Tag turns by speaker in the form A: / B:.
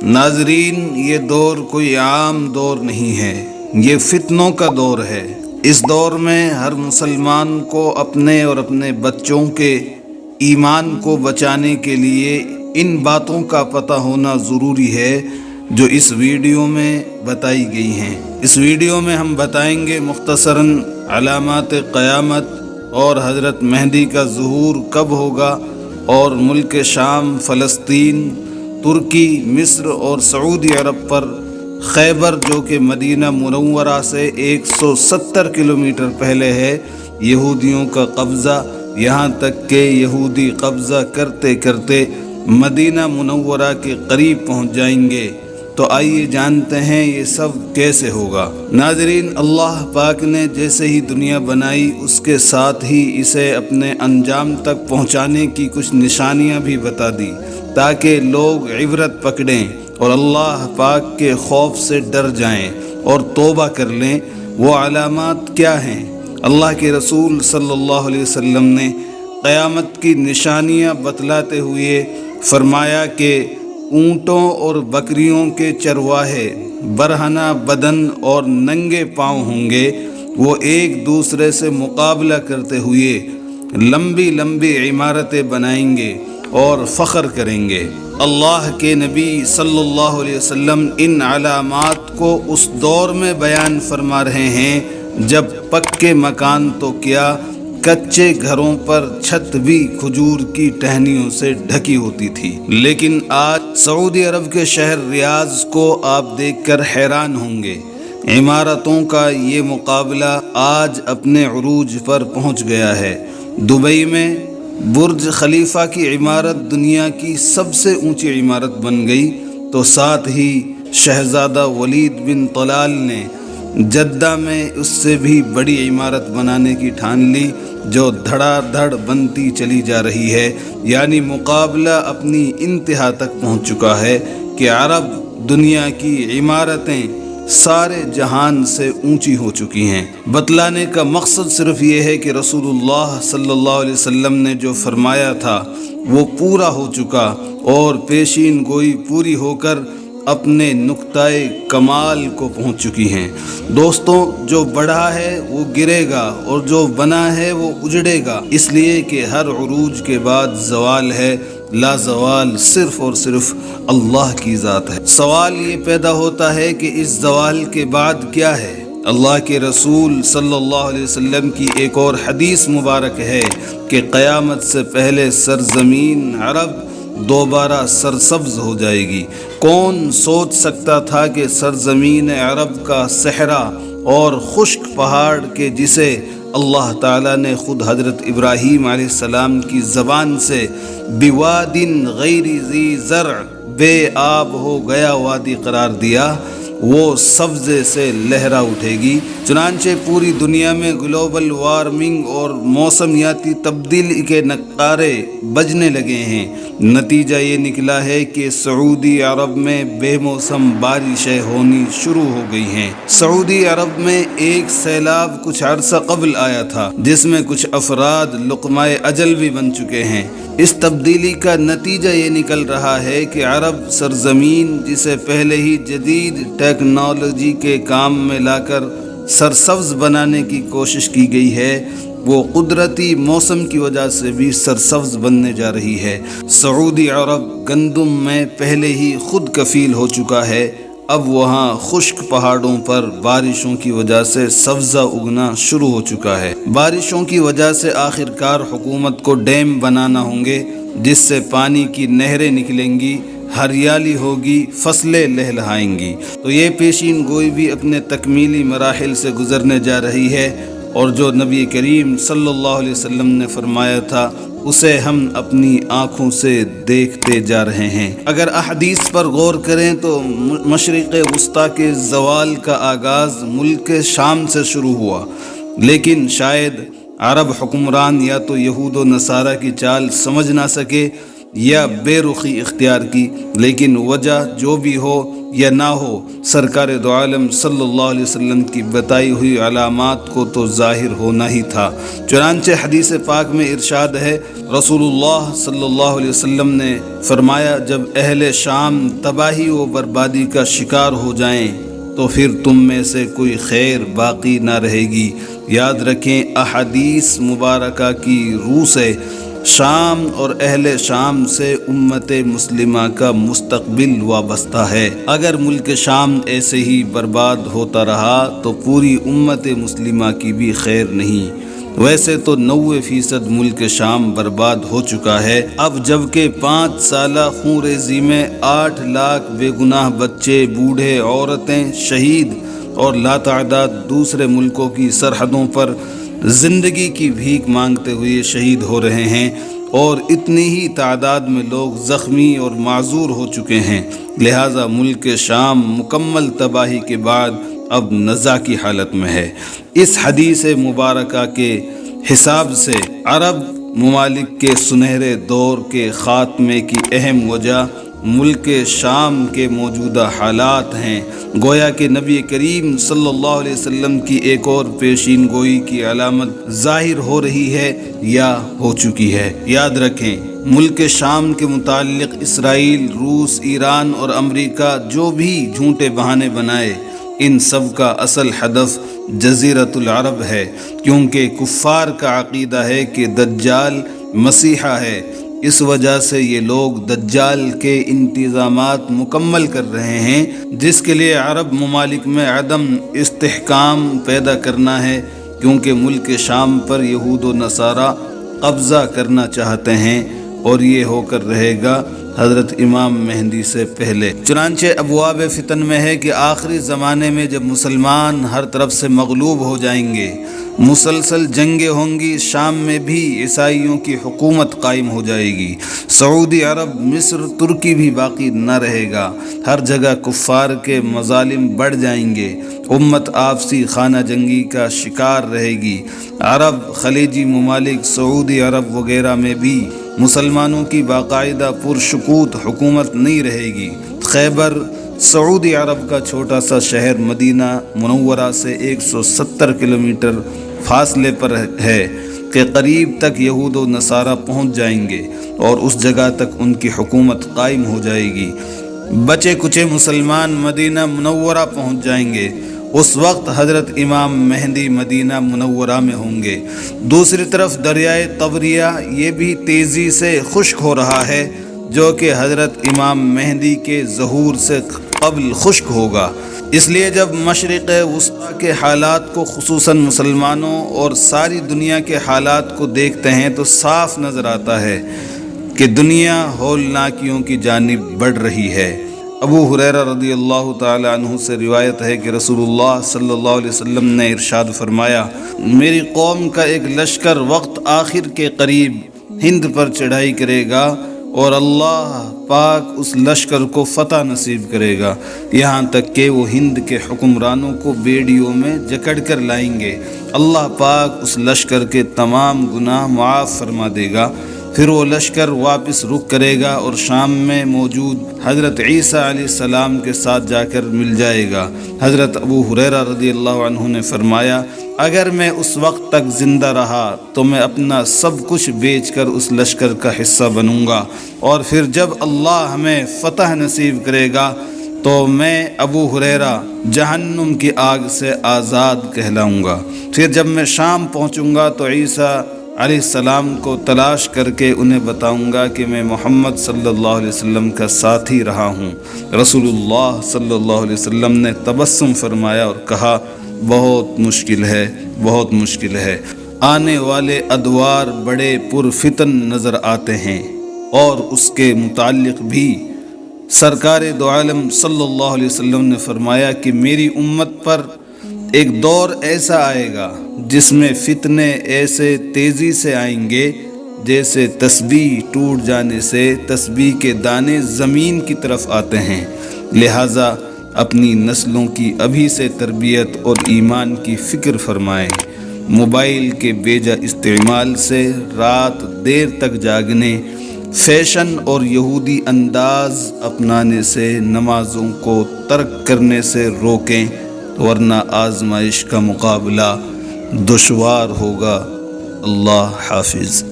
A: ناظرین، یہ دور کوئی عام دور نہیں ہے، یہ فتنوں کا دور ہے۔ اس دور میں ہر مسلمان کو اپنے اور اپنے بچوں کے ایمان کو بچانے کے لیے ان باتوں کا پتہ ہونا ضروری ہے جو اس ویڈیو میں بتائی گئی ہیں۔ اس ویڈیو میں ہم بتائیں گے مختصراً علامات قیامت اور حضرت مہدی کا ظہور کب ہوگا، اور ملک شام، فلسطین، ترکی، مصر اور سعودی عرب پر خیبر جو کہ مدینہ منورہ سے 170 کلومیٹر پہلے ہے، یہودیوں کا قبضہ، یہاں تک کہ یہودی قبضہ کرتے کرتے مدینہ منورہ کے قریب پہنچ جائیں گے۔ تو آئیے جانتے ہیں یہ سب کیسے ہوگا۔ ناظرین، اللہ پاک نے جیسے ہی دنیا بنائی اس کے ساتھ ہی اسے اپنے انجام تک پہنچانے کی کچھ نشانیاں بھی بتا دی تاکہ لوگ عبرت پکڑیں اور اللہ پاک کے خوف سے ڈر جائیں اور توبہ کر لیں۔ وہ علامات کیا ہیں؟ اللہ کے رسول صلی اللہ علیہ وسلم نے قیامت کی نشانیاں بتلاتے ہوئے فرمایا کہ اونٹوں اور بکریوں کے چرواہے برہنہ بدن اور ننگے پاؤں ہوں گے۔ وہ ایک دوسرے سے مقابلہ کرتے ہوئے لمبی لمبی عمارتیں بنائیں گے اور فخر کریں گے۔ اللہ کے نبی صلی اللہ علیہ وسلم ان علامات کو اس دور میں بیان فرما رہے ہیں جب پکے مکان تو کیا، کچے گھروں پر چھت بھی کھجور کی ٹہنیوں سے ڈھکی ہوتی تھی۔ لیکن آج سعودی عرب کے شہر ریاض کو آپ دیکھ کر حیران ہوں گے۔ عمارتوں کا یہ مقابلہ آج اپنے عروج پر پہنچ گیا ہے۔ دبئی میں برج خلیفہ کی عمارت دنیا کی سب سے اونچی عمارت بن گئی، تو ساتھ ہی شہزادہ ولید بن طلال نے جدہ میں اس سے بھی بڑی عمارت بنانے کی ٹھان لی جو دھڑا دھڑ بنتی چلی جا رہی ہے۔ یعنی مقابلہ اپنی انتہا تک پہنچ چکا ہے کہ عرب دنیا کی عمارتیں سارے جہان سے اونچی ہو چکی ہیں۔ بتلانے کا مقصد صرف یہ ہے کہ رسول اللہ صلی اللہ علیہ وسلم نے جو فرمایا تھا وہ پورا ہو چکا، اور پیشین گوئی پوری ہو کر اپنے نقطۂ کمال کو پہنچ چکی ہیں۔ دوستوں، جو بڑھا ہے وہ گرے گا اور جو بنا ہے وہ اجڑے گا، اس لیے کہ ہر عروج کے بعد زوال ہے، لا زوال صرف اور صرف اللہ کی ذات ہے۔ سوال یہ پیدا ہوتا ہے کہ اس زوال کے بعد کیا ہے؟ اللہ کے رسول صلی اللہ علیہ وسلم کی ایک اور حدیث مبارک ہے کہ قیامت سے پہلے سرزمین عرب دوبارہ سرسبز ہو جائے گی۔ کون سوچ سکتا تھا کہ سرزمین عرب کا صحرا اور خشک پہاڑ کے جسے اللہ تعالیٰ نے خود حضرت ابراہیم علیہ السلام کی زبان سے بوادن غیر ذی زرع، بے آب ہو گیا وادی قرار دیا، وہ سبزے سے لہرا اٹھے گی۔ چنانچہ پوری دنیا میں گلوبل وارمنگ اور موسمیاتی تبدیلی کے نعرے بجنے لگے ہیں۔ نتیجہ یہ نکلا ہے کہ سعودی عرب میں بے موسم بارشیں ہونی شروع ہو گئی ہیں۔ سعودی عرب میں ایک سیلاب کچھ عرصہ قبل آیا تھا جس میں کچھ افراد لقمہ اجل بھی بن چکے ہیں۔ اس تبدیلی کا نتیجہ یہ نکل رہا ہے کہ عرب سرزمین جسے پہلے ہی جدید ٹیکنالوجی کے کام میں لا کر سرسبز بنانے کی کوشش کی گئی ہے، وہ قدرتی موسم کی وجہ سے بھی سرسبز بننے جا رہی ہے۔ سعودی عرب گندم میں پہلے ہی خود کفیل ہو چکا ہے، اب وہاں خشک پہاڑوں پر بارشوں کی وجہ سے سبزہ اگنا شروع ہو چکا ہے۔ بارشوں کی وجہ سے آخرکار حکومت کو ڈیم بنانا ہوں گے جس سے پانی کی نہریں نکلیں گی، ہریالی ہوگی، فصلیں لہلہائیں گی۔ تو یہ پیشین گوئی بھی اپنے تکمیلی مراحل سے گزرنے جا رہی ہے، اور جو نبی کریم صلی اللہ علیہ وسلم نے فرمایا تھا اسے ہم اپنی آنکھوں سے دیکھتے جا رہے ہیں۔ اگر احادیث پر غور کریں تو مشرق وسطیٰ کے زوال کا آغاز ملک شام سے شروع ہوا، لیکن شاید عرب حکمران یا تو یہود و نصارہ کی چال سمجھ نہ سکے یا بے رخی اختیار کی، لیکن وجہ جو بھی ہو یا نہ ہو، سرکار دو عالم صلی اللہ علیہ وسلم کی بتائی ہوئی علامات کو تو ظاہر ہونا ہی تھا۔ چنانچہ حدیث پاک میں ارشاد ہے، رسول اللہ صلی اللہ علیہ وسلم نے فرمایا، جب اہل شام تباہی و بربادی کا شکار ہو جائیں تو پھر تم میں سے کوئی خیر باقی نہ رہے گی۔ یاد رکھیں، احادیث مبارکہ کی روح سے شام اور اہل شام سے امت مسلمہ کا مستقبل وابستہ ہے۔ اگر ملک شام ایسے ہی برباد ہوتا رہا تو پوری امت مسلمہ کی بھی خیر نہیں۔ ویسے تو 90% ملک شام برباد ہو چکا ہے، اب جبکہ 5 سالہ خون ریزی میں 8 لاکھ بے گناہ بچے، بوڑھے، عورتیں شہید اور لاتعداد دوسرے ملکوں کی سرحدوں پر زندگی کی بھیک مانگتے ہوئے شہید ہو رہے ہیں، اور اتنی ہی تعداد میں لوگ زخمی اور معذور ہو چکے ہیں۔ لہٰذا ملک شام مکمل تباہی کے بعد اب نزا کی حالت میں ہے۔ اس حدیث مبارکہ کے حساب سے عرب ممالک کے سنہرے دور کے خاتمے کی اہم وجہ ملک شام کے موجودہ حالات ہیں۔ گویا کہ نبی کریم صلی اللہ علیہ وسلم کی ایک اور پیشین گوئی کی علامت ظاہر ہو رہی ہے یا ہو چکی ہے۔ یاد رکھیں، ملک شام کے متعلق اسرائیل، روس، ایران اور امریکہ جو بھی جھوٹے بہانے بنائے، ان سب کا اصل ہدف جزیرۃ العرب ہے، کیونکہ کفار کا عقیدہ ہے کہ دجال مسیحا ہے۔ اس وجہ سے یہ لوگ دجال کے انتظامات مکمل کر رہے ہیں، جس کے لیے عرب ممالک میں عدم استحکام پیدا کرنا ہے، کیونکہ ملک شام پر یہود و نصارہ قبضہ کرنا چاہتے ہیں، اور یہ ہو کر رہے گا حضرت امام مہدی سے پہلے۔ چنانچہ ابواب فتن میں ہے کہ آخری زمانے میں جب مسلمان ہر طرف سے مغلوب ہو جائیں گے، مسلسل جنگیں ہوں گی، شام میں بھی عیسائیوں کی حکومت قائم ہو جائے گی، سعودی عرب، مصر، ترکی بھی باقی نہ رہے گا، ہر جگہ کفار کے مظالم بڑھ جائیں گے، امت آپسی خانہ جنگی کا شکار رہے گی۔ عرب، خلیجی ممالک، سعودی عرب وغیرہ میں بھی مسلمانوں کی باقاعدہ پرشکوت حکومت نہیں رہے گی۔ خیبر سعودی عرب کا چھوٹا سا شہر مدینہ منورہ سے 170 کلومیٹر فاصلے پر ہے کہ قریب تک یہود و نصارہ پہنچ جائیں گے اور اس جگہ تک ان کی حکومت قائم ہو جائے گی۔ بچے کچے مسلمان مدینہ منورہ پہنچ جائیں گے، اس وقت حضرت امام مہدی مدینہ منورہ میں ہوں گے۔ دوسری طرف دریائے طبریہ یہ بھی تیزی سے خشک ہو رہا ہے، جو کہ حضرت امام مہدی کے ظہور سے قبل خشک ہوگا۔ اس لیے جب مشرق وسطیٰ کے حالات کو، خصوصاً مسلمانوں اور ساری دنیا کے حالات کو دیکھتے ہیں تو صاف نظر آتا ہے کہ دنیا ہولناکیوں کی جانب بڑھ رہی ہے۔ ابو ہریرہ رضی اللہ تعالی عنہ سے روایت ہے کہ رسول اللہ صلی اللہ علیہ وسلم نے ارشاد فرمایا، میری قوم کا ایک لشکر وقت آخر کے قریب ہند پر چڑھائی کرے گا اور اللہ پاک اس لشکر کو فتح نصیب کرے گا، یہاں تک کہ وہ ہند کے حکمرانوں کو بیڑیوں میں جکڑ کر لائیں گے۔ اللہ پاک اس لشکر کے تمام گناہ معاف فرما دے گا، پھر وہ لشکر واپس رخ کرے گا اور شام میں موجود حضرت عیسیٰ علیہ السلام کے ساتھ جا کر مل جائے گا۔ حضرت ابو ہریرہ رضی اللہ عنہ نے فرمایا، اگر میں اس وقت تک زندہ رہا تو میں اپنا سب کچھ بیچ کر اس لشکر کا حصہ بنوں گا، اور پھر جب اللہ ہمیں فتح نصیب کرے گا تو میں ابو ہریرہ جہنم کی آگ سے آزاد کہلاؤں گا۔ پھر جب میں شام پہنچوں گا تو عیسیٰ علیہ السلام کو تلاش کر کے انہیں بتاؤں گا کہ میں محمد صلی اللہ علیہ وسلم کا ساتھی رہا ہوں۔ رسول اللہ صلی اللہ علیہ وسلم نے تبسم فرمایا اور کہا، بہت مشکل ہے، بہت مشکل ہے۔ آنے والے ادوار بڑے پرفتن نظر آتے ہیں، اور اس کے متعلق بھی سرکار دو عالم صلی اللہ علیہ وسلم نے فرمایا کہ میری امت پر ایک دور ایسا آئے گا جس میں فتنے ایسے تیزی سے آئیں گے جیسے تسبیح ٹوٹ جانے سے تسبیح کے دانے زمین کی طرف آتے ہیں۔ لہٰذا اپنی نسلوں کی ابھی سے تربیت اور ایمان کی فکر فرمائیں۔ موبائل کے بیجا استعمال سے، رات دیر تک جاگنے، فیشن اور یہودی انداز اپنانے سے، نمازوں کو ترک کرنے سے روکیں، ورنہ آزمائش کا مقابلہ دشوار ہوگا۔ اللہ حافظ۔